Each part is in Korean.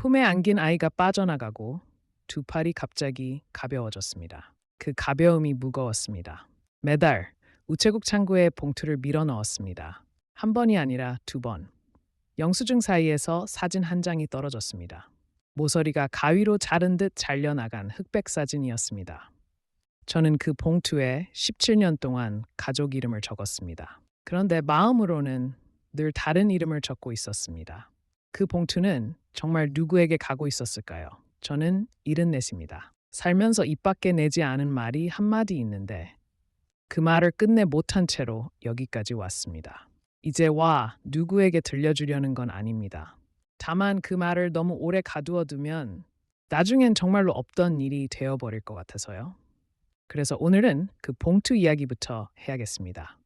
품에 안긴 아이가 빠져나가고 두 팔이 갑자기 가벼워졌습니다. 그 가벼움이 무거웠습니다. 매달 우체국 창구에 봉투를 밀어 넣었습니다. 한 번이 아니라 두 번. 영수증 사이에서 사진 한 장이 떨어졌습니다. 모서리가 가위로 자른 듯 잘려나간 흑백 사진이었습니다. 저는 그 봉투에 17년 동안 가족 이름을 적었습니다. 그런데 마음으로는 늘 다른 이름을 적고 있었습니다. 그 봉투는 정말 누구에게 가고 있었을까요? 저는 74입니다. 살면서 입 밖에 내지 않은 말이 한마디 있는데 그 말을 끝내 못한 채로 여기까지 왔습니다. 이제 와 누구에게 들려주려는 건 아닙니다. 다만 그 말을 너무 오래 가두어 두면 나중엔 정말로 없던 일이 되어버릴 것 같아서요. 그래서 오늘은 그 봉투 이야기부터 해야겠습니다.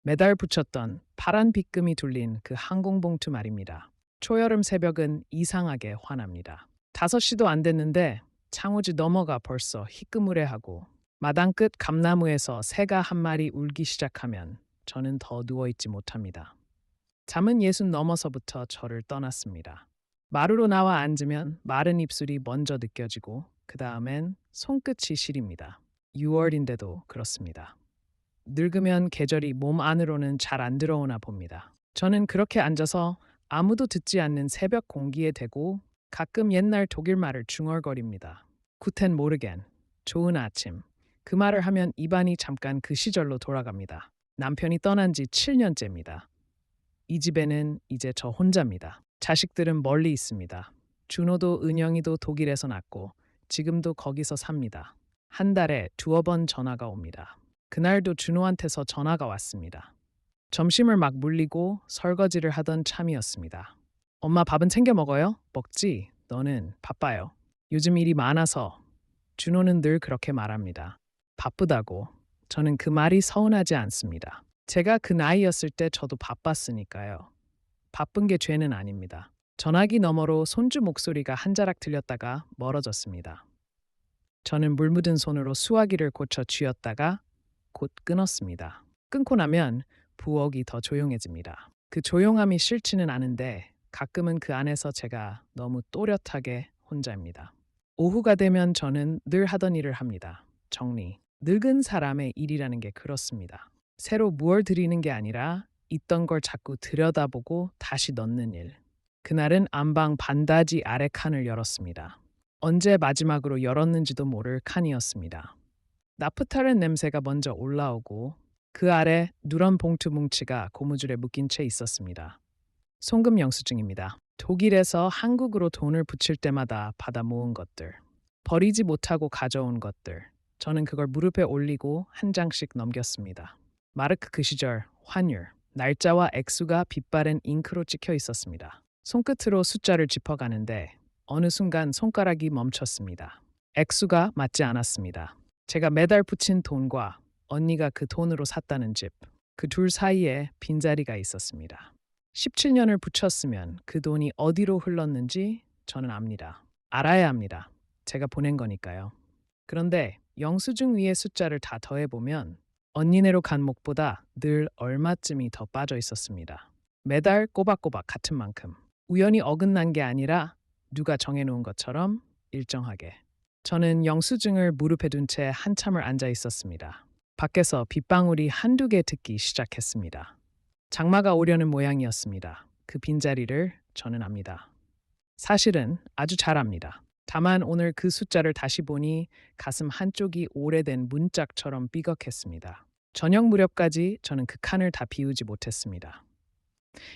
매달 붙였던 파란 빗금이 둘린 그 항공봉투 말입니다. 초여름 새벽은 이상하게 환합니다. 5시도 안 됐는데 창호지 넘어가 벌써 희끄무레하고 마당 끝 감나무에서 새가 한 마리 울기 시작하면 저는 더 누워있지 못합니다. 잠은 60 넘어서부터 저를 떠났습니다. 마루로 나와 앉으면 마른 입술이 먼저 느껴지고 그 다음엔 손끝이 시립니다. 6월인데도 그렇습니다. 늙으면 계절이 몸 안으로는 잘 안 들어오나 봅니다. 저는 그렇게 앉아서 아무도 듣지 않는 새벽 공기에 대고 가끔 옛날 독일 말을 중얼거립니다. 구텐 모르겐, 좋은 아침. 그 말을 하면 입안이 잠깐 그 시절로 돌아갑니다. 남편이 떠난 지 7년째입니다. 이 집에는 이제 저 혼자입니다. 자식들은 멀리 있습니다. 준호도 은영이도 독일에서 낳고 지금도 거기서 삽니다. 한 달에 2번 전화가 옵니다. 그날도 준호한테서 전화가 왔습니다. 점심을 막 물리고 설거지를 하던 참이었습니다. 엄마 밥은 챙겨 먹어요? 먹지? 너는 바빠요. 요즘 일이 많아서. 준호는 늘 그렇게 말합니다. 바쁘다고. 저는 그 말이 서운하지 않습니다. 제가 그 나이였을 때 저도 바빴으니까요. 바쁜 게 죄는 아닙니다. 전화기 너머로 손주 목소리가 한 자락 들렸다가 멀어졌습니다. 저는 물 묻은 손으로 수화기를 고쳐 쥐었다가 곧 끊었습니다. 끊고 나면 부엌이 더 조용해집니다. 그 조용함이 싫지는 않은데 가끔은 그 안에서 제가 너무 또렷하게 혼자입니다. 오후가 되면 저는 늘 하던 일을 합니다. 정리. 늙은 사람의 일이라는 게 그렇습니다. 새로 무얼 들이는 게 아니라 있던 걸 자꾸 들여다보고 다시 넣는 일. 그날은 안방 반다지 아래 칸을 열었습니다. 언제 마지막으로 열었는지도 모를 칸이었습니다. 나프탈렌 냄새가 먼저 올라오고 그 아래 누런 봉투 뭉치가 고무줄에 묶인 채 있었습니다. 송금 영수증입니다. 독일에서 한국으로 돈을 붙일 때마다 받아 모은 것들. 버리지 못하고 가져온 것들. 저는 그걸 무릎에 올리고 한 장씩 넘겼습니다. 마르크 그 시절 환율, 날짜와 액수가 빛바랜 잉크로 찍혀 있었습니다. 손끝으로 숫자를 짚어가는데 어느 순간 손가락이 멈췄습니다. 액수가 맞지 않았습니다. 제가 매달 붙인 돈과 언니가 그 돈으로 샀다는 집, 그 둘 사이에 빈자리가 있었습니다. 17년을 붙였으면 그 돈이 어디로 흘렀는지 저는 압니다. 알아야 합니다. 제가 보낸 거니까요. 그런데 영수증 위에 숫자를 다 더해보면 언니네로 간 목보다 늘 얼마쯤이 더 빠져 있었습니다. 매달 꼬박꼬박 같은 만큼. 우연히 어긋난 게 아니라 누가 정해놓은 것처럼 일정하게. 저는 영수증을 무릎에 둔 채 한참을 앉아 있었습니다. 밖에서 빗방울이 한두 개 듣기 시작했습니다. 장마가 오려는 모양이었습니다. 그 빈자리를 저는 압니다. 사실은 아주 잘 압니다. 다만 오늘 그 숫자를 다시 보니 가슴 한쪽이 오래된 문짝처럼 삐걱했습니다. 저녁 무렵까지 저는 그 칸을 다 비우지 못했습니다.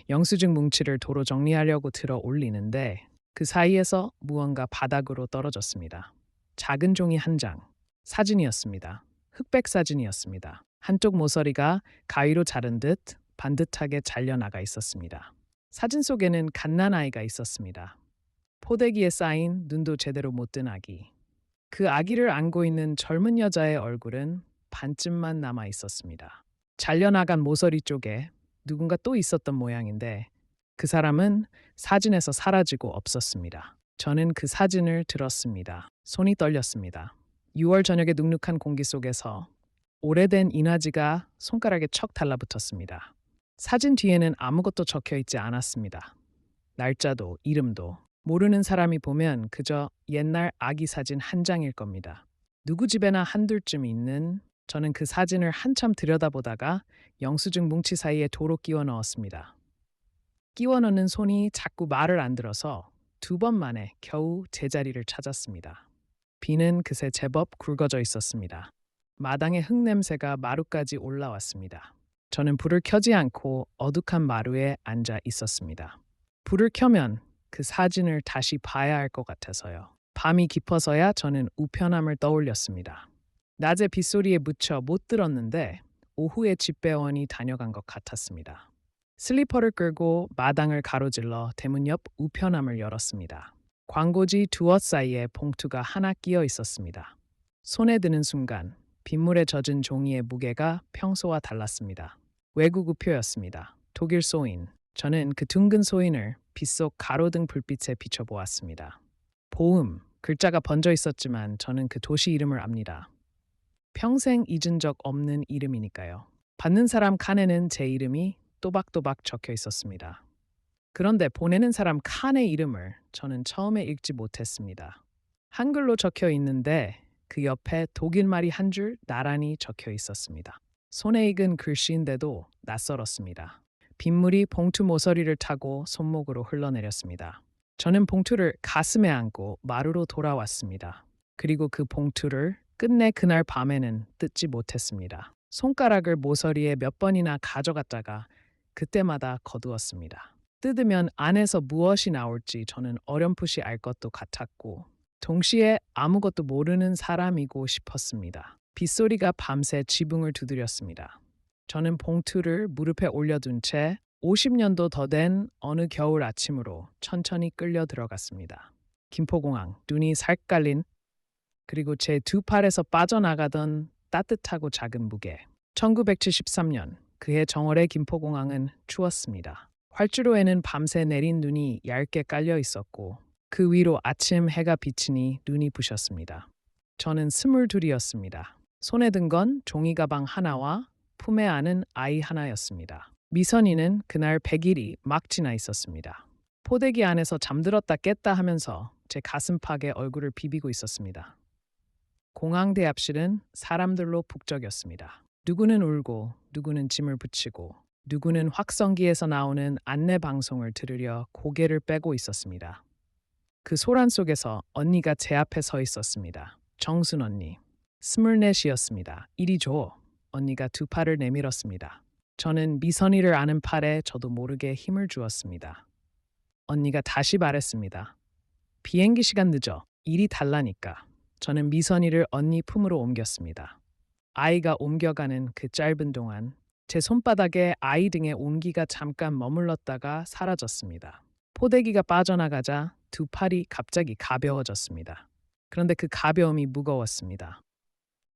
영수증 뭉치를 도로 정리하려고 들어 올리는데 그 사이에서 무언가 바닥으로 떨어졌습니다. 작은 종이 한 장. 사진이었습니다. 흑백 사진이었습니다. 한쪽 모서리가 가위로 자른 듯 반듯하게 잘려나가 있었습니다. 사진 속에는 갓난아이가 있었습니다. 포대기에 쌓인 눈도 제대로 못 뜬 아기. 그 아기를 안고 있는 젊은 여자의 얼굴은 반쯤만 남아 있었습니다. 잘려나간 모서리 쪽에 누군가 또 있었던 모양인데 그 사람은 사진에서 사라지고 없었습니다. 저는 그 사진을 들었습니다. 손이 떨렸습니다. 6월 저녁의 눅눅한 공기 속에서 오래된 인화지가 손가락에 척 달라붙었습니다. 사진 뒤에는 아무것도 적혀 있지 않았습니다. 날짜도 이름도 모르는 사람이 보면 그저 옛날 아기 사진 한 장일 겁니다. 누구 집에나 한둘쯤 있는 저는 그 사진을 한참 들여다보다가 영수증 뭉치 사이에 도로 끼워 넣었습니다. 끼워 넣는 손이 자꾸 말을 안 들어서 2번 만에 겨우 제자리를 찾았습니다. 비는 그새 제법 굵어져 있었습니다. 마당에 흙냄새가 마루까지 올라왔습니다. 저는 불을 켜지 않고 어둑한 마루에 앉아 있었습니다. 불을 켜면 그 사진을 다시 봐야 할 것 같아서요. 밤이 깊어서야 저는 우편함을 떠올렸습니다. 낮에 빗소리에 묻혀 못 들었는데 오후에 집배원이 다녀간 것 같았습니다. 슬리퍼를 끌고 마당을 가로질러 대문 옆 우편함을 열었습니다. 광고지 두엇 사이에 봉투가 하나 끼어 있었습니다. 손에 드는 순간 빗물에 젖은 종이의 무게가 평소와 달랐습니다. 외국 우표였습니다. 독일 소인. 저는 그 둥근 소인을 빗속 가로등 불빛에 비춰보았습니다. 보음, 글자가 번져 있었지만 저는 그 도시 이름을 압니다. 평생 잊은 적 없는 이름이니까요. 받는 사람 칸에는 제 이름이 또박또박 적혀 있었습니다. 그런데 보내는 사람 칸의 이름을 저는 처음에 읽지 못했습니다. 한글로 적혀 있는데 그 옆에 독일말이 한 줄 나란히 적혀 있었습니다. 손에 익은 글씨인데도 낯설었습니다. 빗물이 봉투 모서리를 타고 손목으로 흘러내렸습니다. 저는 봉투를 가슴에 안고 마루로 돌아왔습니다. 그리고 그 봉투를 끝내 그날 밤에는 뜯지 못했습니다. 손가락을 모서리에 몇 번이나 가져갔다가 그때마다 거두었습니다. 뜯으면 안에서 무엇이 나올지 저는 어렴풋이 알 것도 같았고 동시에 아무것도 모르는 사람이고 싶었습니다. 빗소리가 밤새 지붕을 두드렸습니다. 저는 봉투를 무릎에 올려둔 채 50년도 더 된 어느 겨울 아침으로 천천히 끌려 들어갔습니다. 김포공항, 눈이 살깔린 그리고 제 2팔에서 빠져나가던 따뜻하고 작은 무게. 1973년 그해 정월의 김포공항은 추웠습니다. 활주로에는 밤새 내린 눈이 얇게 깔려 있었고 그 위로 아침 해가 비치니 눈이 부셨습니다. 저는 22이었습니다. 손에 든 건 종이 가방 하나와 품에 안은 아이 하나였습니다. 미선이는 그날 100일이 막 지나 있었습니다. 포대기 안에서 잠들었다 깼다 하면서 제 가슴팍에 얼굴을 비비고 있었습니다. 공항 대합실은 사람들로 북적였습니다. 누구는 울고 누구는 짐을 붙이고 누구는 확성기에서 나오는 안내 방송을 들으려 고개를 빼고 있었습니다. 그 소란 속에서 언니가 제 앞에 서 있었습니다. 정순 언니. 24이었습니다. 이리 줘. 언니가 2팔을 내밀었습니다. 저는 미선이를 아는 팔에 저도 모르게 힘을 주었습니다. 언니가 다시 말했습니다. 비행기 시간 늦어. 일이 달라니까. 저는 미선이를 언니 품으로 옮겼습니다. 아이가 옮겨가는 그 짧은 동안 제 손바닥에 아이 등의 온기가 잠깐 머물렀다가 사라졌습니다. 포대기가 빠져나가자 2팔이 갑자기 가벼워졌습니다. 그런데 그 가벼움이 무거웠습니다.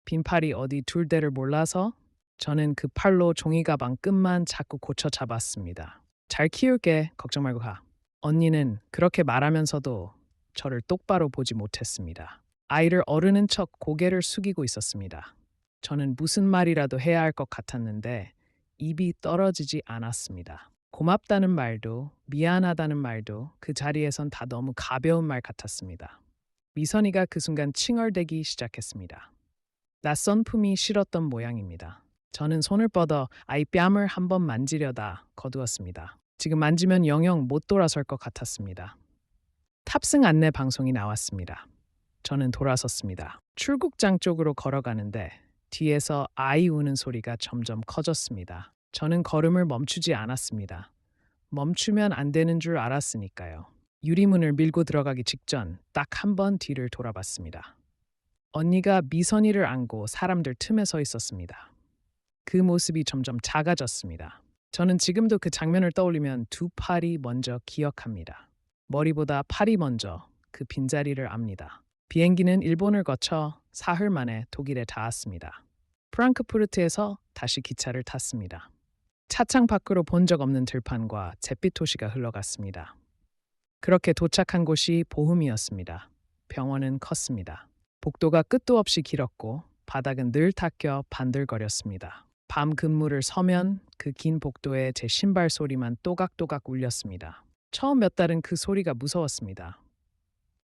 빈팔이 어디 둘 데를 몰라서 저는 그 팔로 종이가방 끝만 자꾸 고쳐 잡았습니다. 잘 키울게, 걱정 말고 가. 언니는 그렇게 말하면서도 저를 똑바로 보지 못했습니다. 아이를 어르는 척 고개를 숙이고 있었습니다. 저는 무슨 말이라도 해야 할 것 같았는데 입이 떨어지지 않았습니다. 고맙다는 말도 미안하다는 말도 그 자리에선 다 너무 가벼운 말 같았습니다. 미선이가 그 순간 칭얼대기 시작했습니다. 낯선 품이 싫었던 모양입니다. 저는 손을 뻗어 아이 뺨을 한번 만지려다 거두었습니다. 지금 만지면 영영 못 돌아설 것 같았습니다. 탑승 안내 방송이 나왔습니다. 저는 돌아섰습니다. 출국장 쪽으로 걸어가는데 뒤에서 아이 우는 소리가 점점 커졌습니다. 저는 걸음을 멈추지 않았습니다. 멈추면 안 되는 줄 알았으니까요. 유리문을 밀고 들어가기 직전 딱 한 번 뒤를 돌아봤습니다. 언니가 미선이를 안고 사람들 틈에 서 있었습니다. 그 모습이 점점 작아졌습니다. 저는 지금도 그 장면을 떠올리면 2팔이 먼저 기억합니다. 머리보다 팔이 먼저 그 빈자리를 압니다. 비행기는 일본을 거쳐 사흘 만에 독일에 닿았습니다. 프랑크푸르트에서 다시 기차를 탔습니다. 차창 밖으로 본 적 없는 들판과 잿빛 도시가 흘러갔습니다. 그렇게 도착한 곳이 보흠이었습니다. 병원은 컸습니다. 복도가 끝도 없이 길었고 바닥은 늘 닦여 반들거렸습니다. 밤 근무를 서면 그 긴 복도에 제 신발 소리만 또각또각 울렸습니다. 처음 몇 달은 그 소리가 무서웠습니다.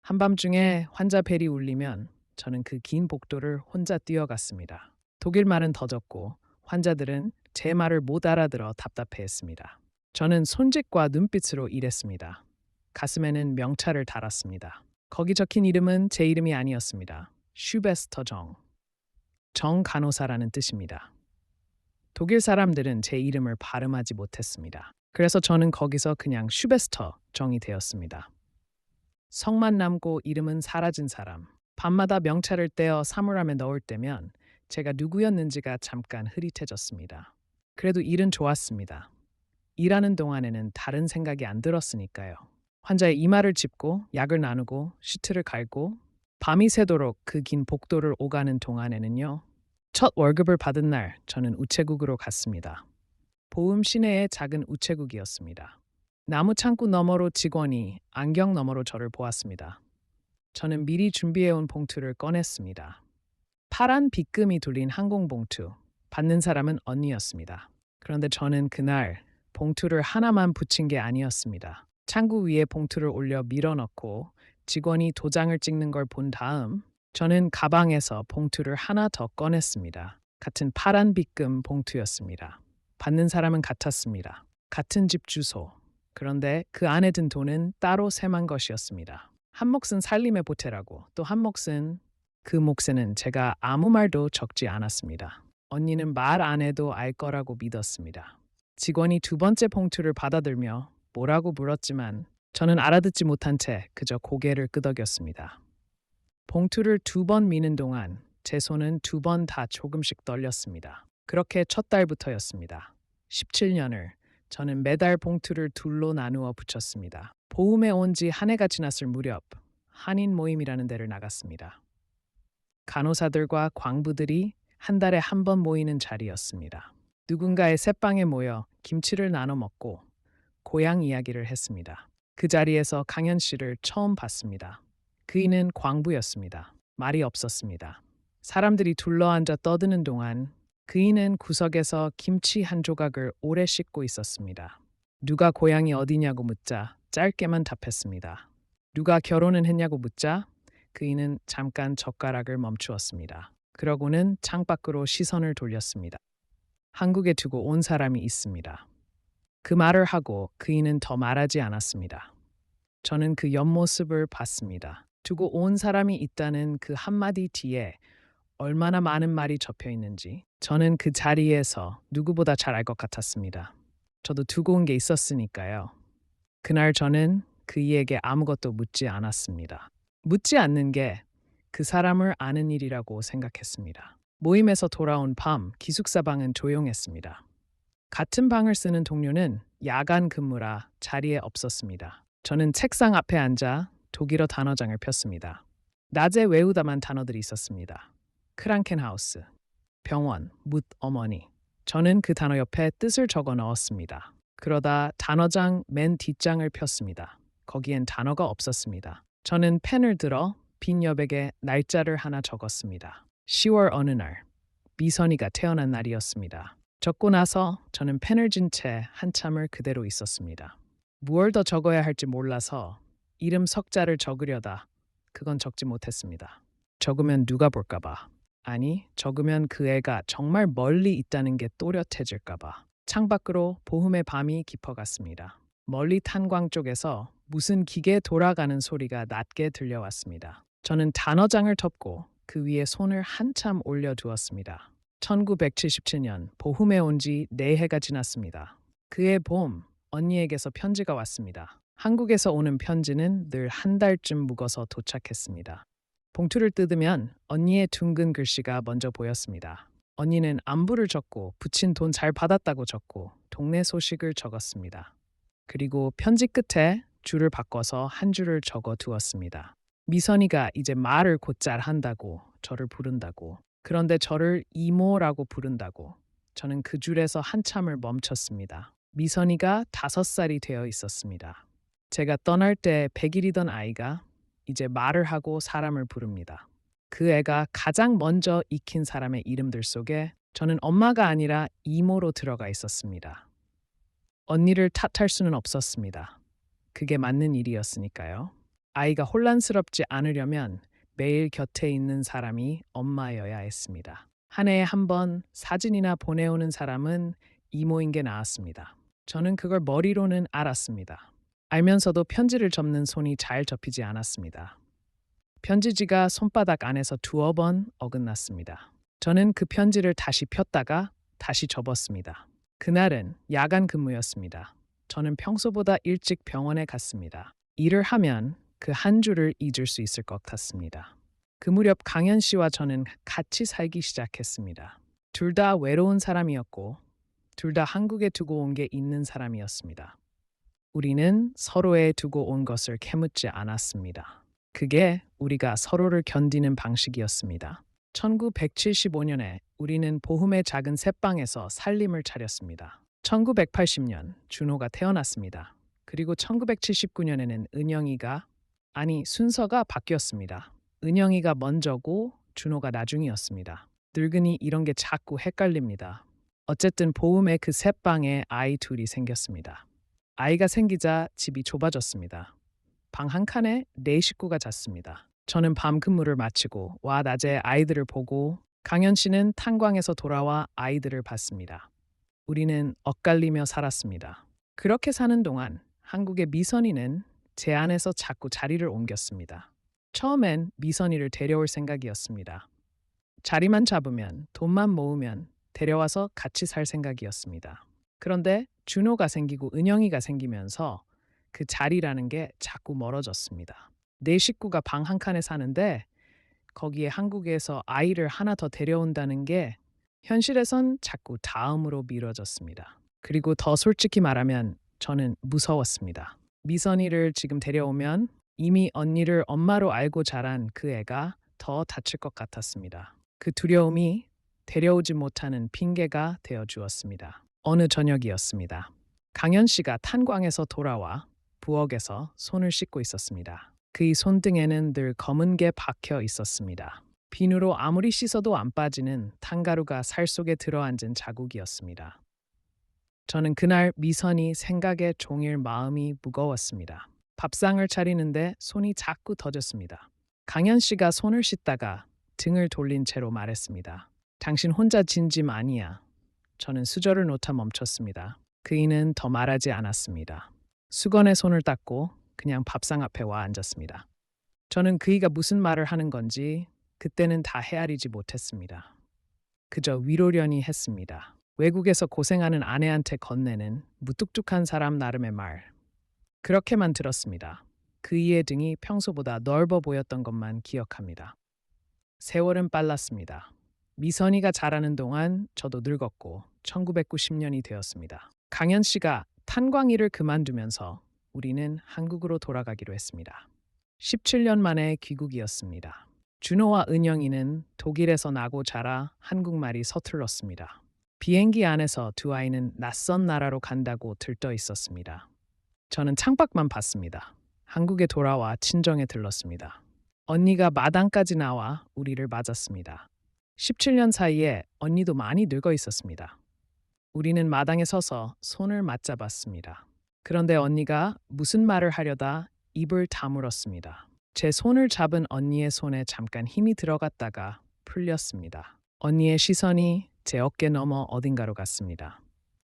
한밤중에 환자 벨이 울리면 저는 그 긴 복도를 혼자 뛰어갔습니다. 독일 말은 더졌고 환자들은 제 말을 못 알아들어 답답해했습니다. 저는 손짓과 눈빛으로 일했습니다. 가슴에는 명찰을 달았습니다. 거기 적힌 이름은 제 이름이 아니었습니다. 슈베스터 정 간호사라는 뜻입니다. 독일 사람들은 제 이름을 발음하지 못했습니다. 그래서 저는 거기서 그냥 슈베스터 정이 되었습니다. 성만 남고 이름은 사라진 사람. 밤마다 명찰을 떼어 사물함에 넣을 때면 제가 누구였는지가 잠깐 흐릿해졌습니다. 그래도 일은 좋았습니다. 일하는 동안에는 다른 생각이 안 들었으니까요. 환자의 이마를 짚고 약을 나누고 시트를 갈고 밤이 새도록 그 긴 복도를 오가는 동안에는요. 첫 월급을 받은 날 저는 우체국으로 갔습니다. 보험 시내의 작은 우체국이었습니다. 나무 창구 너머로 직원이 안경 너머로 저를 보았습니다. 저는 미리 준비해온 봉투를 꺼냈습니다. 파란 빗금이 둘린 항공봉투. 받는 사람은 언니였습니다. 그런데 저는 그날 봉투를 하나만 붙인 게 아니었습니다. 창구 위에 봉투를 올려 밀어넣고 직원이 도장을 찍는 걸 본 다음 저는 가방에서 봉투를 하나 더 꺼냈습니다. 같은 파란 빗금 봉투였습니다. 받는 사람은 같았습니다. 같은 집 주소. 그런데 그 안에 든 돈은 따로 셈한 것이었습니다. 한 몫은 살림의 보태라고, 또 한 몫은 그 몫에는 제가 아무 말도 적지 않았습니다. 언니는 말 안 해도 알 거라고 믿었습니다. 직원이 두 번째 봉투를 받아들며 뭐라고 물었지만 저는 알아듣지 못한 채 그저 고개를 끄덕였습니다. 봉투를 두 번 미는 동안 제 손은 두 번 다 조금씩 떨렸습니다. 그렇게 첫 달부터였습니다. 17년을 저는 매달 봉투를 둘로 나누어 붙였습니다. 보험에 온 지 한 해가 지났을 무렵 한인 모임이라는 데를 나갔습니다. 간호사들과 광부들이 한 달에 한 번 모이는 자리였습니다. 누군가의 새방에 모여 김치를 나눠 먹고 고향 이야기를 했습니다. 그 자리에서 강현 씨를 처음 봤습니다. 그이는 광부였습니다. 말이 없었습니다. 사람들이 둘러앉아 떠드는 동안 그이는 구석에서 김치 한 조각을 오래 씹고 있었습니다. 누가 고향이 어디냐고 묻자 짧게만 답했습니다. 누가 결혼은 했냐고 묻자 그이는 잠깐 젓가락을 멈추었습니다. 그러고는 창밖으로 시선을 돌렸습니다. 한국에 두고 온 사람이 있습니다. 그 말을 하고 그이는 더 말하지 않았습니다. 저는 그 옆모습을 봤습니다. 두고 온 사람이 있다는 그 한마디 뒤에 얼마나 많은 말이 접혀 있는지 저는 그 자리에서 누구보다 잘 알 것 같았습니다. 저도 두고 온 게 있었으니까요. 그날 저는 그이에게 아무것도 묻지 않았습니다. 묻지 않는 게 그 사람을 아는 일이라고 생각했습니다. 모임에서 돌아온 밤 기숙사 방은 조용했습니다. 같은 방을 쓰는 동료는 야간 근무라 자리에 없었습니다. 저는 책상 앞에 앉아 독일어 단어장을 폈습니다. 낮에 외우다만 단어들이 있었습니다. 크랑켄하우스, 병원, 묻 어머니. 저는 그 단어 옆에 뜻을 적어 넣었습니다. 그러다 단어장 맨 뒷장을 폈습니다. 거기엔 단어가 없었습니다. 저는 펜을 들어 빈 여백에 날짜를 하나 적었습니다. 10월 어느 날, 미선이가 태어난 날이었습니다. 적고 나서 저는 펜을 쥔 채 한참을 그대로 있었습니다. 무얼 더 적어야 할지 몰라서 이름 석자를 적으려다 그건 적지 못했습니다. 적으면 누가 볼까봐. 아니, 적으면 그 애가 정말 멀리 있다는 게 또렷해질까봐. 창밖으로 보흠의 밤이 깊어갔습니다. 멀리 탄광 쪽에서 무슨 기계 돌아가는 소리가 낮게 들려왔습니다. 저는 단어장을 덮고 그 위에 손을 한참 올려두었습니다. 1977년 보훔에 온 지 4해가 지났습니다. 그해 봄 언니에게서 편지가 왔습니다. 한국에서 오는 편지는 늘 한 달쯤 묵어서 도착했습니다. 봉투를 뜯으면 언니의 둥근 글씨가 먼저 보였습니다. 언니는 안부를 적고 부친 돈 잘 받았다고 적고 동네 소식을 적었습니다. 그리고 편지 끝에 줄을 바꿔서 한 줄을 적어 두었습니다. 미선이가 이제 말을 곧잘 한다고, 저를 부른다고. 그런데 저를 이모라고 부른다고. 저는 그 줄에서 한참을 멈췄습니다. 미선이가 5살이 되어 있었습니다. 제가 떠날 때 100일이던 아이가 이제 말을 하고 사람을 부릅니다. 그 애가 가장 먼저 익힌 사람의 이름들 속에 저는 엄마가 아니라 이모로 들어가 있었습니다. 언니를 탓할 수는 없었습니다. 그게 맞는 일이었으니까요. 아이가 혼란스럽지 않으려면 매일 곁에 있는 사람이 엄마여야 했습니다. 한 해에 한 번 사진이나 보내오는 사람은 이모인 게 나았습니다. 저는 그걸 머리로는 알았습니다. 알면서도 편지를 접는 손이 잘 접히지 않았습니다. 편지지가 손바닥 안에서 두어 번 어긋났습니다. 저는 그 편지를 다시 폈다가 다시 접었습니다. 그날은 야간 근무였습니다. 저는 평소보다 일찍 병원에 갔습니다. 일을 하면 그 한 주를 잊을 수 있을 것 같습니다. 그 무렵 강현 씨와 저는 같이 살기 시작했습니다. 둘 다 외로운 사람이었고, 둘 다 한국에 두고 온 게 있는 사람이었습니다. 우리는 서로에 두고 온 것을 캐묻지 않았습니다. 그게 우리가 서로를 견디는 방식이었습니다. 1975년에 우리는 보흠의 작은 새방에서 살림을 차렸습니다. 1980년 준호가 태어났습니다. 그리고 1979년에는 은영이가, 아니 순서가 바뀌었습니다. 은영이가 먼저고 준호가 나중이었습니다. 늙은이 이런 게 자꾸 헷갈립니다. 어쨌든 보흠의 그 새방에 아이 둘이 생겼습니다. 아이가 생기자 집이 좁아졌습니다. 방 한 칸에 네 식구가 잤습니다. 저는 밤 근무를 마치고 와 낮에 아이들을 보고 강현 씨는 탄광에서 돌아와 아이들을 봤습니다. 우리는 엇갈리며 살았습니다. 그렇게 사는 동안 한국의 미선이는 제 안에서 자꾸 자리를 옮겼습니다. 처음엔 미선이를 데려올 생각이었습니다. 자리만 잡으면 돈만 모으면 데려와서 같이 살 생각이었습니다. 그런데 준호가 생기고 은영이가 생기면서 그 자리라는 게 자꾸 멀어졌습니다. 네 식구가 방 한 칸에 사는데 거기에 한국에서 아이를 하나 더 데려온다는 게 현실에선 자꾸 다음으로 미뤄졌습니다. 그리고 더 솔직히 말하면 저는 무서웠습니다. 미선이를 지금 데려오면 이미 언니를 엄마로 알고 자란 그 애가 더 다칠 것 같았습니다. 그 두려움이 데려오지 못하는 핑계가 되어 주었습니다. 어느 저녁이었습니다. 강현 씨가 탄광에서 돌아와 부엌에서 손을 씻고 있었습니다. 그의 손등에는 늘 검은 게 박혀 있었습니다. 비누로 아무리 씻어도 안 빠지는 탄가루가 살 속에 들어앉은 자국이었습니다. 저는 그날 미선이 생각에 종일 마음이 무거웠습니다. 밥상을 차리는데 손이 자꾸 더졌습니다. 강현 씨가 손을 씻다가 등을 돌린 채로 말했습니다. 당신 혼자 진 짐 아니야. 저는 수저를 놓다 멈췄습니다. 그이는 더 말하지 않았습니다. 수건에 손을 닦고 그냥 밥상 앞에 와 앉았습니다. 저는 그이가 무슨 말을 하는 건지 그때는 다 헤아리지 못했습니다. 그저 위로련히 했습니다. 외국에서 고생하는 아내한테 건네는 무뚝뚝한 사람 나름의 말. 그렇게만 들었습니다. 그이의 등이 평소보다 넓어 보였던 것만 기억합니다. 세월은 빨랐습니다. 미선이가 자라는 동안 저도 늙었고 1990년이 되었습니다. 강현 씨가 탄광일을 그만두면서 우리는 한국으로 돌아가기로 했습니다. 17년 만에 귀국이었습니다. 준호와 은영이는 독일에서 나고 자라 한국말이 서툴렀습니다. 비행기 안에서 두 아이는 낯선 나라로 간다고 들떠 있었습니다. 저는 창밖만 봤습니다. 한국에 돌아와 친정에 들렀습니다. 언니가 마당까지 나와 우리를 맞았습니다. 17년 사이에 언니도 많이 늙어 있었습니다. 우리는 마당에 서서 손을 맞잡았습니다. 그런데 언니가 무슨 말을 하려다 입을 다물었습니다. 제 손을 잡은 언니의 손에 잠깐 힘이 들어갔다가 풀렸습니다. 언니의 시선이 제 어깨 너머 어딘가로 갔습니다.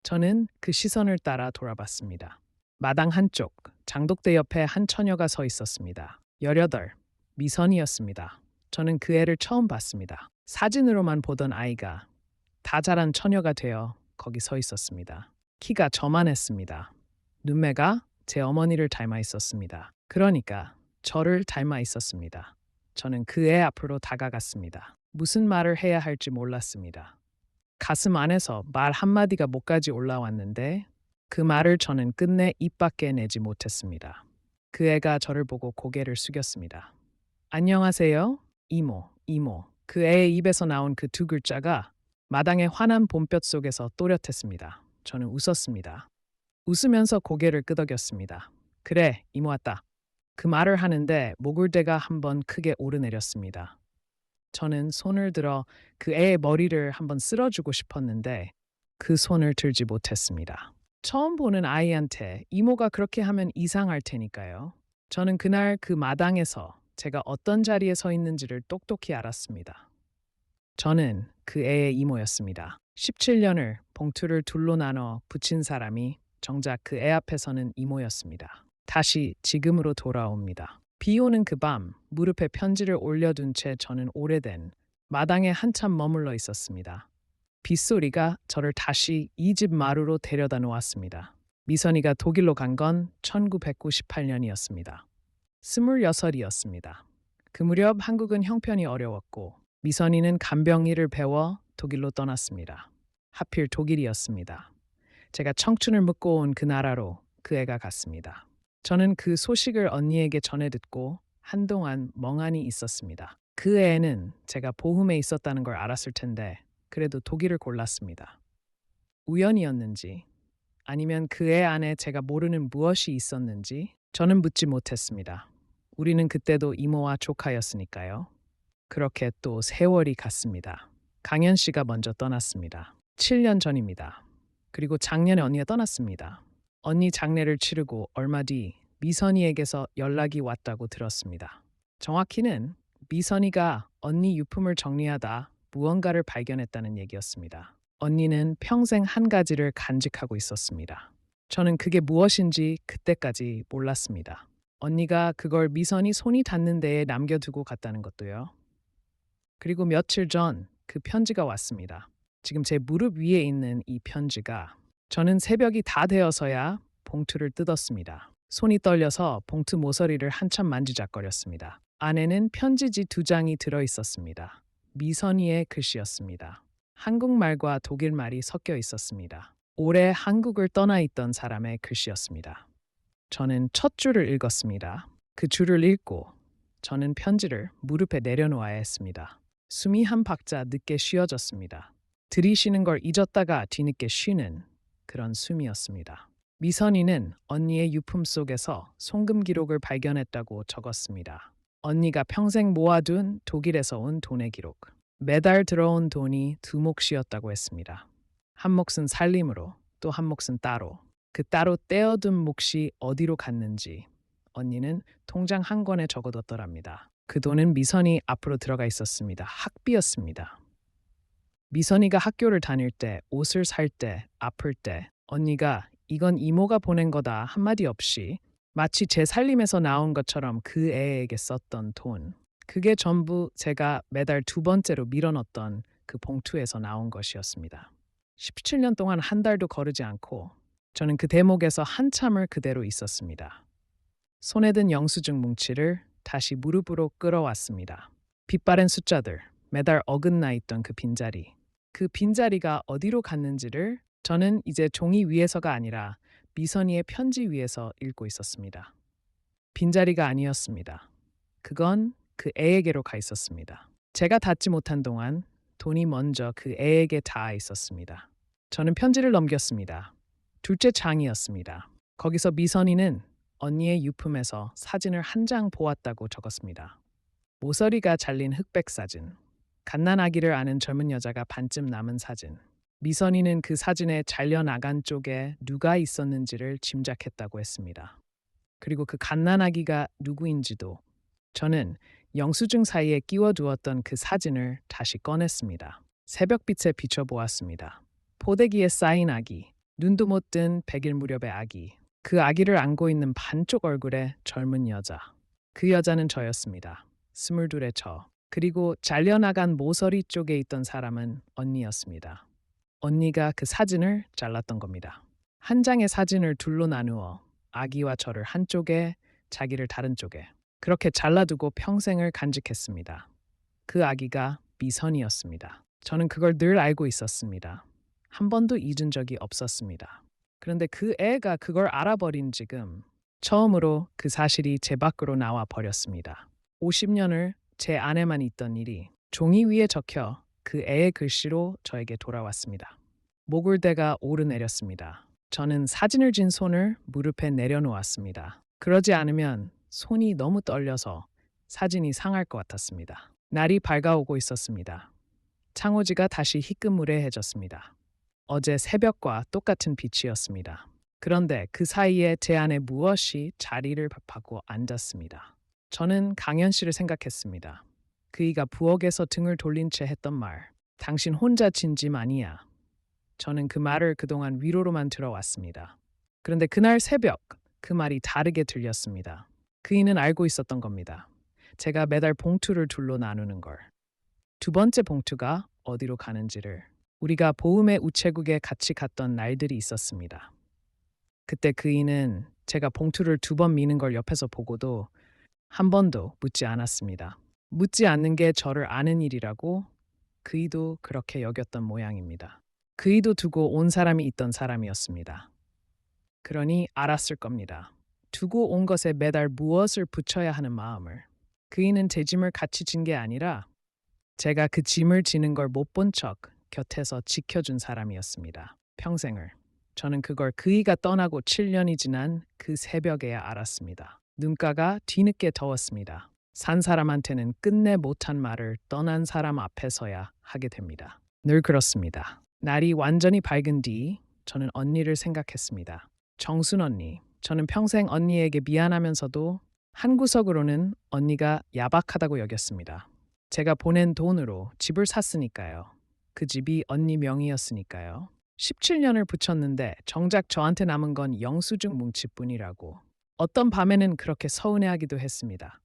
저는 그 시선을 따라 돌아봤습니다. 마당 한쪽, 장독대 옆에 한 처녀가 서 있었습니다. 18, 미선이었습니다. 저는 그 애를 처음 봤습니다. 사진으로만 보던 아이가 다 자란 처녀가 되어 거기 서 있었습니다. 키가 저만했습니다. 눈매가 제 어머니를 닮아 있었습니다. 그러니까 저를 닮아 있었습니다. 저는 그 애 앞으로 다가갔습니다. 무슨 말을 해야 할지 몰랐습니다. 가슴 안에서 말 한마디가 목까지 올라왔는데 그 말을 저는 끝내 입 밖에 내지 못했습니다. 그 애가 저를 보고 고개를 숙였습니다. 안녕하세요, 이모, 이모. 그 애의 입에서 나온 그 두 글자가 마당의 환한 봄볕 속에서 또렷했습니다. 저는 웃었습니다. 웃으면서 고개를 끄덕였습니다. 그래, 이모 왔다. 그 말을 하는데 목울대가 한번 크게 오르내렸습니다. 저는 손을 들어 그 애의 머리를 한번 쓸어주고 싶었는데 그 손을 들지 못했습니다. 처음 보는 아이한테 이모가 그렇게 하면 이상할 테니까요. 저는 그날 그 마당에서 제가 어떤 자리에 서 있는지를 똑똑히 알았습니다. 저는 그 애의 이모였습니다. 17년을 봉투를 둘로 나눠 붙인 사람이 정작 그 애 앞에서는 이모였습니다. 다시 지금으로 돌아옵니다. 비 오는 그 밤 무릎에 편지를 올려둔 채 저는 오래된 마당에 한참 머물러 있었습니다. 빗소리가 저를 다시 이 집 마루로 데려다 놓았습니다. 미선이가 독일로 간 건 1998년이었습니다. 26이었습니다. 그 무렵 한국은 형편이 어려웠고 미선이는 간병일을 배워 독일로 떠났습니다. 하필 독일이었습니다. 제가 청춘을 묻고 온 그 나라로 그 애가 갔습니다. 저는 그 소식을 언니에게 전해 듣고 한동안 멍하니 있었습니다. 그 애는 제가 보흠에 있었다는 걸 알았을 텐데 그래도 독일을 골랐습니다. 우연이었는지 아니면 그 애 안에 제가 모르는 무엇이 있었는지 저는 묻지 못했습니다. 우리는 그때도 이모와 조카였으니까요. 그렇게 또 세월이 갔습니다. 강현 씨가 먼저 떠났습니다. 7년 전입니다. 그리고 작년에 언니가 떠났습니다. 언니 장례를 치르고 얼마 뒤 미선이에게서 연락이 왔다고 들었습니다. 정확히는 미선이가 언니 유품을 정리하다 무언가를 발견했다는 얘기였습니다. 언니는 평생 한 가지를 간직하고 있었습니다. 저는 그게 무엇인지 그때까지 몰랐습니다. 언니가 그걸 미선이 손이 닿는 데에 남겨두고 갔다는 것도요. 그리고 며칠 전 그 편지가 왔습니다. 지금 제 무릎 위에 있는 이 편지가 저는 새벽이 다 되어서야 봉투를 뜯었습니다. 손이 떨려서 봉투 모서리를 한참 만지작거렸습니다. 안에는 편지지 2장이 들어 있었습니다. 미선이의 글씨였습니다. 한국말과 독일말이 섞여 있었습니다. 올해 한국을 떠나 있던 사람의 글씨였습니다. 저는 첫 줄을 읽었습니다. 그 줄을 읽고 저는 편지를 무릎에 내려놓아야 했습니다. 숨이 한 박자 늦게 쉬어졌습니다. 들이쉬는 걸 잊었다가 뒤늦게 쉬는 그런 숨이었습니다. 미선이는 언니의 유품 속에서 송금 기록을 발견했다고 적었습니다. 언니가 평생 모아둔 독일에서 온 돈의 기록. 매달 들어온 돈이 2몫이었다고 했습니다. 한 몫은 살림으로, 또 한 몫은 따로. 그 따로 떼어둔 몫이 어디로 갔는지 언니는 통장 한 권에 적어뒀더랍니다. 그 돈은 미선이 앞으로 들어가 있었습니다. 학비였습니다. 미선이가 학교를 다닐 때, 옷을 살 때, 아플 때 언니가 이건 이모가 보낸 거다 한마디 없이 마치 제 살림에서 나온 것처럼 그 애에게 썼던 돈. 그게 전부 제가 매달 2번째로 밀어넣었던 그 봉투에서 나온 것이었습니다. 17년 동안 한 달도 거르지 않고 저는 그 대목에서 한참을 그대로 있었습니다. 손에 든 영수증 뭉치를 다시 무릎으로 끌어왔습니다. 빛바랜 숫자들, 매달 어긋나 있던 그 빈자리. 그 빈자리가 어디로 갔는지를 저는 이제 종이 위에서가 아니라 미선이의 편지 위에서 읽고 있었습니다. 빈자리가 아니었습니다. 그건 그 애에게로 가 있었습니다. 제가 닿지 못한 동안 돈이 먼저 그 애에게 닿아 있었습니다. 저는 편지를 넘겼습니다. 둘째 장이었습니다. 거기서 미선이는 언니의 유품에서 사진을 한 장 보았다고 적었습니다. 모서리가 잘린 흑백 사진. 갓난아기를 아는 젊은 여자가 반쯤 남은 사진. 미선이는 그 사진에 잘려나간 쪽에 누가 있었는지를 짐작했다고 했습니다. 그리고 그 갓난아기가 누구인지도 저는 영수증 사이에 끼워두었던 그 사진을 다시 꺼냈습니다. 새벽빛에 비춰보았습니다. 포대기에 쌓인 아기, 눈도 못 뜬 100일 무렵의 아기. 그 아기를 안고 있는 반쪽 얼굴의 젊은 여자. 그 여자는 저였습니다. 22의 저. 그리고 잘려나간 모서리 쪽에 있던 사람은 언니였습니다. 언니가 그 사진을 잘랐던 겁니다. 한 장의 사진을 둘로 나누어 아기와 저를 한쪽에, 자기를 다른 쪽에. 그렇게 잘라두고 평생을 간직했습니다. 그 아기가 미선이었습니다. 저는 그걸 늘 알고 있었습니다. 한 번도 잊은 적이 없었습니다. 그런데 그 애가 그걸 알아버린 지금 처음으로 그 사실이 제 밖으로 나와 버렸습니다. 50년을 제 안에만 있던 일이 종이 위에 적혀 그 애의 글씨로 저에게 돌아왔습니다. 목울대가 오르내렸습니다. 저는 사진을 쥔 손을 무릎에 내려놓았습니다. 그러지 않으면 손이 너무 떨려서 사진이 상할 것 같았습니다. 날이 밝아오고 있었습니다. 창호지가 다시 희끗무례해졌습니다. 어제 새벽과 똑같은 빛이었습니다. 그런데 그 사이에 제 안에 무엇이 자리를 하고 앉았습니다. 저는 강현 씨를 생각했습니다. 그이가 부엌에서 등을 돌린 채 했던 말. 당신 혼자 진 짐 아니야. 저는 그 말을 그동안 위로로만 들어왔습니다. 그런데 그날 새벽 그 말이 다르게 들렸습니다. 그이는 알고 있었던 겁니다. 제가 매달 봉투를 둘로 나누는 걸. 두 번째 봉투가 어디로 가는지를. 우리가 보험의 우체국에 같이 갔던 날들이 있었습니다. 그때 그이는 제가 봉투를 두 번 미는 걸 옆에서 보고도 한 번도 묻지 않았습니다. 묻지 않는 게 저를 아는 일이라고 그이도 그렇게 여겼던 모양입니다. 그이도 두고 온 사람이 있던 사람이었습니다. 그러니 알았을 겁니다. 두고 온 것에 매달 무엇을 붙여야 하는 마음을. 그이는 제 짐을 같이 진 게 아니라 제가 그 짐을 지는 걸 못 본 척 곁에서 지켜준 사람이었습니다. 평생을. 저는 그걸 그이가 떠나고 7년이 지난 그 새벽에야 알았습니다. 눈가가 뒤늦게 더웠습니다. 산 사람한테는 끝내 못한 말을 떠난 사람 앞에서야 하게 됩니다. 늘 그렇습니다. 날이 완전히 밝은 뒤 저는 언니를 생각했습니다. 정순 언니. 저는 평생 언니에게 미안하면서도 한 구석으로는 언니가 야박하다고 여겼습니다. 제가 보낸 돈으로 집을 샀으니까요. 그 집이 언니 명의였으니까요. 17년을 붙였는데 정작 저한테 남은 건 영수증 뭉치뿐이라고. 어떤 밤에는 그렇게 서운해하기도 했습니다.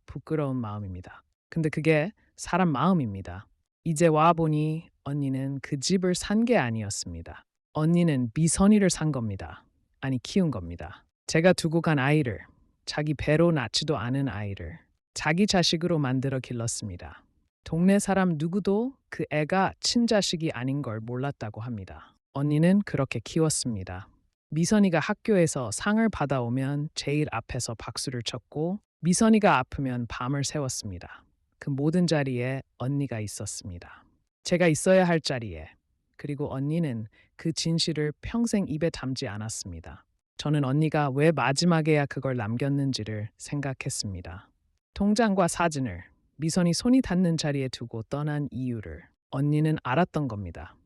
부끄러운 마음입니다. 근데 그게 사람 마음입니다. 이제 와보니 언니는 그 집을 산 게 아니었습니다. 언니는 미선이를 산 겁니다. 아니 키운 겁니다. 제가 두고 간 아이를, 자기 배로 낳지도 않은 아이를 자기 자식으로 만들어 길렀습니다. 동네 사람 누구도 그 애가 친자식이 아닌 걸 몰랐다고 합니다. 언니는 그렇게 키웠습니다. 미선이가 학교에서 상을 받아오면 제일 앞에서 박수를 쳤고 미선이가 아프면 밤을 새웠습니다. 그 모든 자리에 언니가 있었습니다. 제가 있어야 할 자리에. 그리고 언니는 그 진실을 평생 입에 담지 않았습니다. 저는 언니가 왜 마지막에야 그걸 남겼는지를 생각했습니다. 통장과 사진을 미선이 손이 닿는 자리에 두고 떠난 이유를 언니는 알았던 겁니다.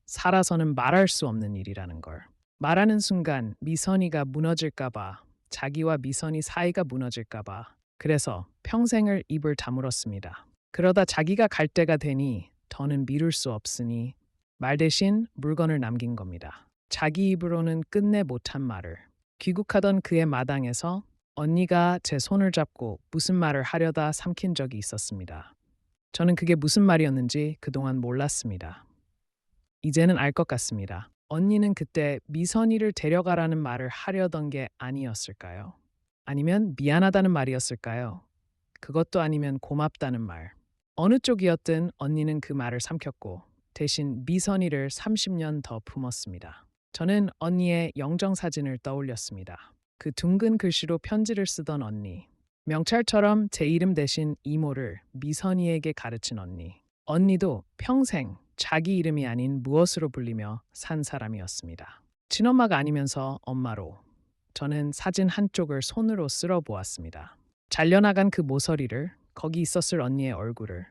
살아서는 말할 수 없는 일이라는 걸. 말하는 순간 미선이가 무너질까봐, 자기와 미선이 사이가 무너질까봐. 그래서 평생을 입을 다물었습니다. 그러다 자기가 갈 때가 되니 더는 미룰 수 없으니 말 대신 물건을 남긴 겁니다. 자기 입으로는 끝내 못한 말을. 귀국하던 그의 마당에서 언니가 제 손을 잡고 무슨 말을 하려다 삼킨 적이 있었습니다. 저는 그게 무슨 말이었는지 그동안 몰랐습니다. 이제는 알 것 같습니다. 언니는 그때 미선이를 데려가라는 말을 하려던 게 아니었을까요? 아니면 미안하다는 말이었을까요? 그것도 아니면 고맙다는 말. 어느 쪽이었든 언니는 그 말을 삼켰고 대신 미선이를 30년 더 품었습니다. 저는 언니의 영정사진을 떠올렸습니다. 그 둥근 글씨로 편지를 쓰던 언니. 명찰처럼 제 이름 대신 이모를 미선이에게 가르친 언니. 언니도 평생 자기 이름이 아닌 무엇으로 불리며 산 사람이었습니다. 친엄마가 아니면서 엄마로. 저는 사진 한쪽을 손으로 쓸어 보았습니다. 잘려나간 그 모서리를, 거기 있었을 언니의 얼굴을.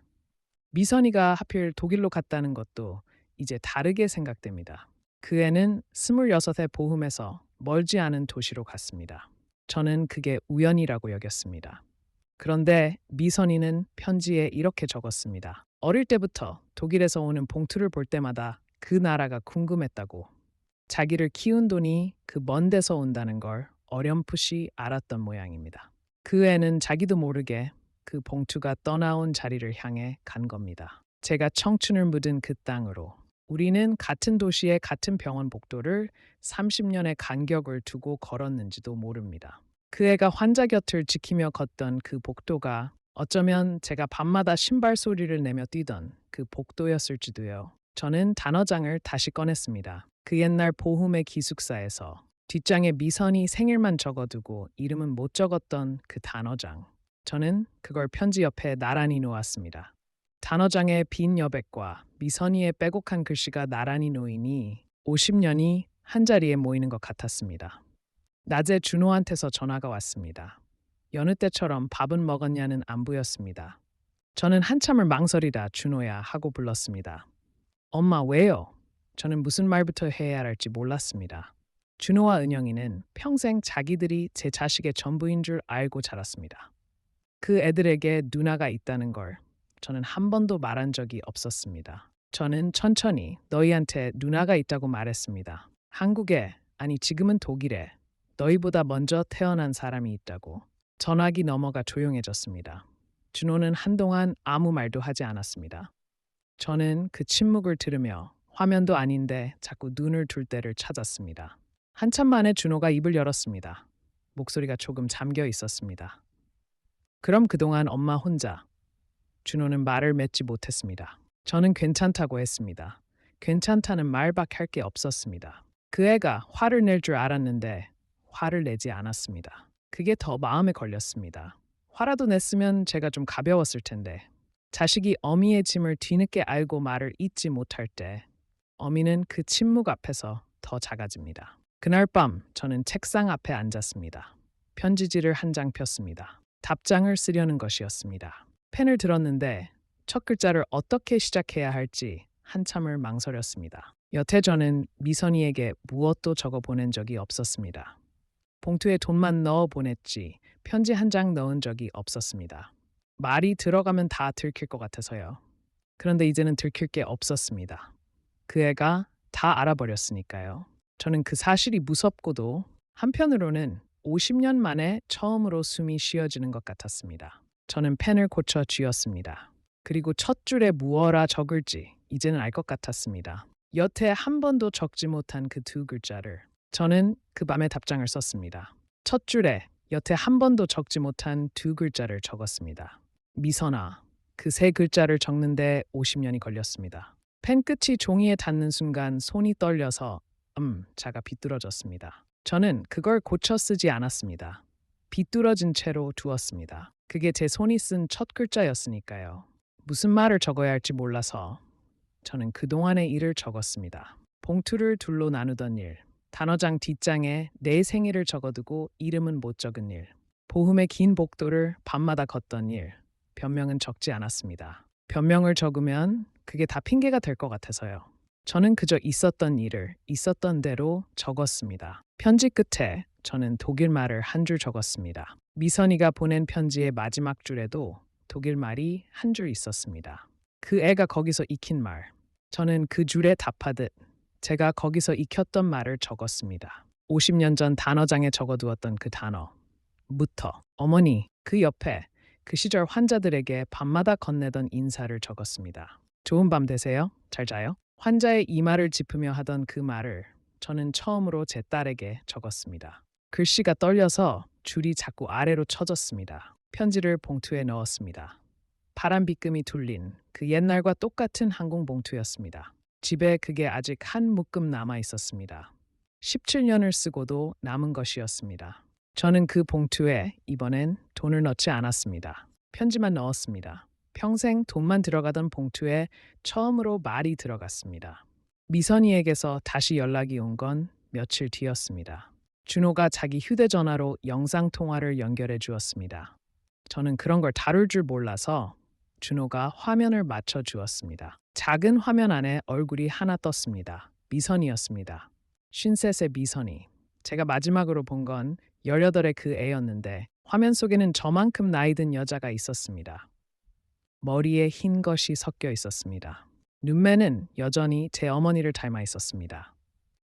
미선이가 하필 독일로 갔다는 것도 이제 다르게 생각됩니다. 그 애는 26의 보흠에서 멀지 않은 도시로 갔습니다. 저는 그게 우연이라고 여겼습니다. 그런데 미선이는 편지에 이렇게 적었습니다. 어릴 때부터 독일에서 오는 봉투를 볼 때마다 그 나라가 궁금했다고. 자기를 키운 돈이 그 먼 데서 온다는 걸 어렴풋이 알았던 모양입니다. 그 애는 자기도 모르게 그 봉투가 떠나온 자리를 향해 간 겁니다. 제가 청춘을 묻은 그 땅으로. 우리는 같은 도시의 같은 병원 복도를 30년의 간격을 두고 걸었는지도 모릅니다. 그 애가 환자 곁을 지키며 걷던 그 복도가 어쩌면 제가 밤마다 신발 소리를 내며 뛰던 그 복도였을지도요. 저는 단어장을 다시 꺼냈습니다. 그 옛날 보훔의 기숙사에서 뒷장에 미선이 생일만 적어두고 이름은 못 적었던 그 단어장. 저는 그걸 편지 옆에 나란히 놓았습니다. 단어장의 빈 여백과 미선이의 빼곡한 글씨가 나란히 놓이니 50년이 한자리에 모이는 것 같았습니다. 낮에 준호한테서 전화가 왔습니다. 여느 때처럼 밥은 먹었냐는 안부였습니다. 저는 한참을 망설이다 준호야 하고 불렀습니다. 엄마 왜요? 저는 무슨 말부터 해야 할지 몰랐습니다. 준호와 은영이는 평생 자기들이 제 자식의 전부인 줄 알고 자랐습니다. 그 애들에게 누나가 있다는 걸 저는 한 번도 말한 적이 없었습니다. 저는 천천히 너희한테 누나가 있다고 말했습니다. 한국에, 아니 지금은 독일에 너희보다 먼저 태어난 사람이 있다고. 전화기 넘어가 조용해졌습니다. 준호는 한동안 아무 말도 하지 않았습니다. 저는 그 침묵을 들으며 화면도 아닌데 자꾸 눈을 둘 때를 찾았습니다. 한참 만에 준호가 입을 열었습니다. 목소리가 조금 잠겨 있었습니다. 그럼 그동안 엄마 혼자. 준호는 말을 맺지 못했습니다. 저는 괜찮다고 했습니다. 괜찮다는 말밖에 할 게 없었습니다. 그 애가 화를 낼 줄 알았는데 화를 내지 않았습니다. 그게 더 마음에 걸렸습니다. 화라도 냈으면 제가 좀 가벼웠을 텐데. 자식이 어미의 짐을 뒤늦게 알고 말을 잇지 못할 때 어미는 그 침묵 앞에서 더 작아집니다. 그날 밤 저는 책상 앞에 앉았습니다. 편지지를 한 장 폈습니다. 답장을 쓰려는 것이었습니다. 펜을 들었는데 첫 글자를 어떻게 시작해야 할지 한참을 망설였습니다. 여태 저는 미선이에게 무엇도 적어 보낸 적이 없었습니다. 봉투에 돈만 넣어 보냈지 편지 한 장 넣은 적이 없었습니다. 말이 들어가면 다 들킬 것 같아서요. 그런데 이제는 들킬 게 없었습니다. 그 애가 다 알아버렸으니까요. 저는 그 사실이 무섭고도 한편으로는 50년 만에 처음으로 숨이 쉬어지는 것 같았습니다. 저는 펜을 고쳐 쥐었습니다. 그리고 첫 줄에 무어라 적을지 이제는 알 것 같았습니다. 여태 한 번도 적지 못한 그 두 글자를 저는 그 밤에 답장을 썼습니다. 첫 줄에 여태 한 번도 적지 못한 두 글자를 적었습니다. 미선아. 그 세 글자를 적는데 50년이 걸렸습니다. 펜 끝이 종이에 닿는 순간 손이 떨려서 자가 비뚤어졌습니다. 저는 그걸 고쳐 쓰지 않았습니다. 비뚤어진 채로 두었습니다. 그게 제 손이 쓴 첫 글자였으니까요. 무슨 말을 적어야 할지 몰라서 저는 그동안의 일을 적었습니다. 봉투를 둘로 나누던 일, 단어장 뒷장에 내 생일을 적어두고 이름은 못 적은 일, 보험의 긴 복도를 밤마다 걷던 일, 변명은 적지 않았습니다. 변명을 적으면 그게 다 핑계가 될 것 같아서요. 저는 그저 있었던 일을 있었던 대로 적었습니다. 편지 끝에 저는 독일 말을 한 줄 적었습니다. 미선이가 보낸 편지의 마지막 줄에도 독일 말이 한 줄 있었습니다. 그 애가 거기서 익힌 말. 저는 그 줄에 답하듯 제가 거기서 익혔던 말을 적었습니다. 50년 전 단어장에 적어두었던 그 단어. 부터. 어머니. 그 옆에 그 시절 환자들에게 밤마다 건네던 인사를 적었습니다. 좋은 밤 되세요. 잘 자요. 환자의 이마를 짚으며 하던 그 말을 저는 처음으로 제 딸에게 적었습니다. 글씨가 떨려서 줄이 자꾸 아래로 쳐졌습니다. 편지를 봉투에 넣었습니다. 파란 빗금이 둘린 그 옛날과 똑같은 항공 봉투였습니다. 집에 그게 아직 한 묶음 남아 있었습니다. 17년을 쓰고도 남은 것이었습니다. 저는 그 봉투에 이번엔 돈을 넣지 않았습니다. 편지만 넣었습니다. 평생 돈만 들어가던 봉투에 처음으로 말이 들어갔습니다. 미선이에게서 다시 연락이 온 건 며칠 뒤였습니다. 준호가 자기 휴대전화로 영상통화를 연결해 주었습니다. 저는 그런 걸 다룰 줄 몰라서 준호가 화면을 맞춰 주었습니다. 작은 화면 안에 얼굴이 하나 떴습니다. 미선이었습니다. 53의 미선이. 제가 마지막으로 본 건 18의 그 애였는데 화면 속에는 저만큼 나이 든 여자가 있었습니다. 머리에 흰 것이 섞여 있었습니다. 눈매는 여전히 제 어머니를 닮아 있었습니다.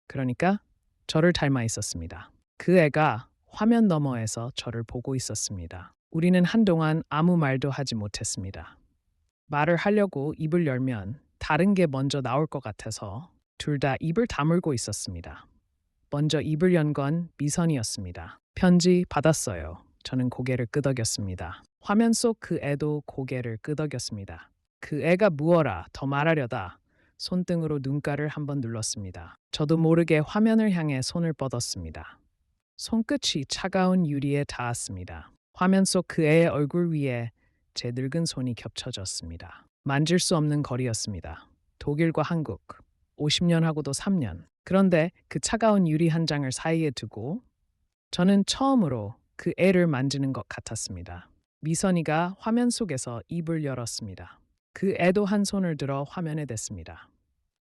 그러니까 저를 닮아 있었습니다. 그 애가 화면 너머에서 저를 보고 있었습니다. 우리는 한동안 아무 말도 하지 못했습니다. 말을 하려고 입을 열면 다른 게 먼저 나올 것 같아서 둘 다 입을 다물고 있었습니다. 먼저 입을 연 건 미선이었습니다. 편지 받았어요. 저는 고개를 끄덕였습니다. 화면 속 그 애도 고개를 끄덕였습니다. 그 애가 무어라 더 말하려다 손등으로 눈가를 한번 눌렀습니다. 저도 모르게 화면을 향해 손을 뻗었습니다. 손끝이 차가운 유리에 닿았습니다. 화면 속 그 애의 얼굴 위에 제 늙은 손이 겹쳐졌습니다. 만질 수 없는 거리였습니다. 독일과 한국, 50년 하고도 3년. 그런데 그 차가운 유리 한 장을 사이에 두고 저는 처음으로 그 애를 만지는 것 같았습니다. 미선이가 화면 속에서 입을 열었습니다. 그 애도 한 손을 들어 화면에 댔습니다.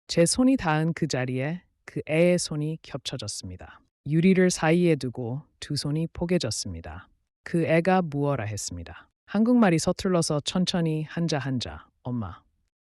제 손이 닿은 그 자리에 그 애의 손이 겹쳐졌습니다. 유리를 사이에 두고 두 손이 포개졌습니다. 그 애가 무어라 했습니다. 한국말이 서툴러서 천천히 한자 한자 엄마.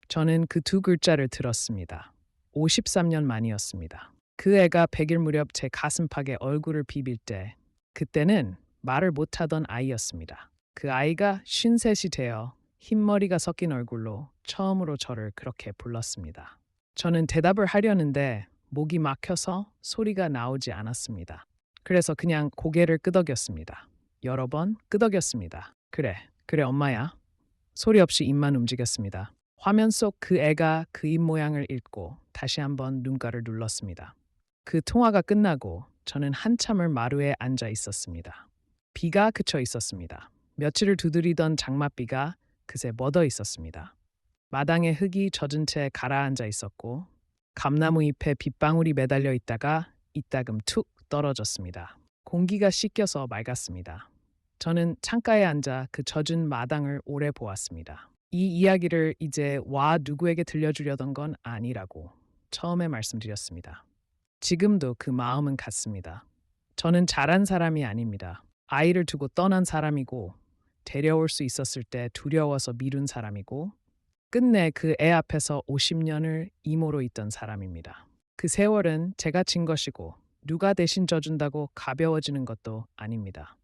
저는 그 두 글자를 들었습니다. 53년 만이었습니다. 그 애가 100일 무렵 제 가슴팍에 얼굴을 비빌 때 그때는 말을 못하던 아이였습니다. 그 아이가 53이 되어 흰머리가 섞인 얼굴로 처음으로 저를 그렇게 불렀습니다. 저는 대답을 하려는데 목이 막혀서 소리가 나오지 않았습니다. 그래서 그냥 고개를 끄덕였습니다. 여러 번 끄덕였습니다. 그래, 그래 엄마야. 소리 없이 입만 움직였습니다. 화면 속 그 애가 그 입 모양을 읽고 다시 한번 눈가를 눌렀습니다. 그 통화가 끝나고 저는 한참을 마루에 앉아 있었습니다. 비가 그쳐 있었습니다. 며칠을 두드리던 장맛비가 그새 멎어 있었습니다. 마당에 흙이 젖은 채 가라앉아 있었고 감나무 잎에 빗방울이 매달려 있다가 이따금 툭 떨어졌습니다. 공기가 씻겨서 맑았습니다. 저는 창가에 앉아 그 젖은 마당을 오래 보았습니다. 이 이야기를 이제 와 누구에게 들려주려던 건 아니라고 처음에 말씀드렸습니다. 지금도 그 마음은 같습니다. 저는 잘한 사람이 아닙니다. 아이를 두고 떠난 사람이고 데려올 수 있었을 때 두려워서 미룬 사람이고 끝내 그 애 앞에서 50년을 이모로 있던 사람입니다. 그 세월은 제가 진 것이고 누가 대신 져준다고 가벼워지는 것도 아닙니다.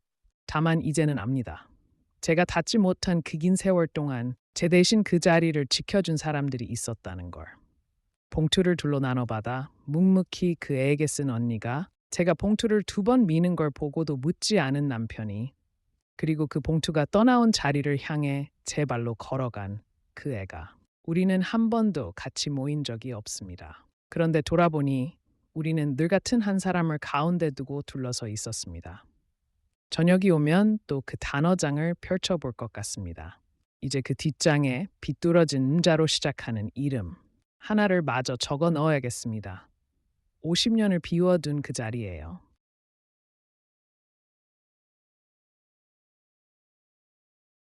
다만 이제는 압니다. 제가 닿지 못한 그 긴 세월 동안 제 대신 그 자리를 지켜준 사람들이 있었다는 걸. 봉투를 둘로 나눠받아 묵묵히 그 애에게 쓴 언니가 제가 봉투를 2번 미는 걸 보고도 묻지 않은 남편이 그리고 그 봉투가 떠나온 자리를 향해 제 발로 걸어간 그 애가 우리는 한 번도 같이 모인 적이 없습니다. 그런데 돌아보니 우리는 늘 같은 한 사람을 가운데 두고 둘러서 있었습니다. 저녁이 오면 또 그 단어장을 펼쳐볼 것 같습니다. 이제 그 뒷장에 비뚤어진 음자로 시작하는 이름 하나를 마저 적어 넣어야겠습니다. 50년을 비워둔 그 자리예요.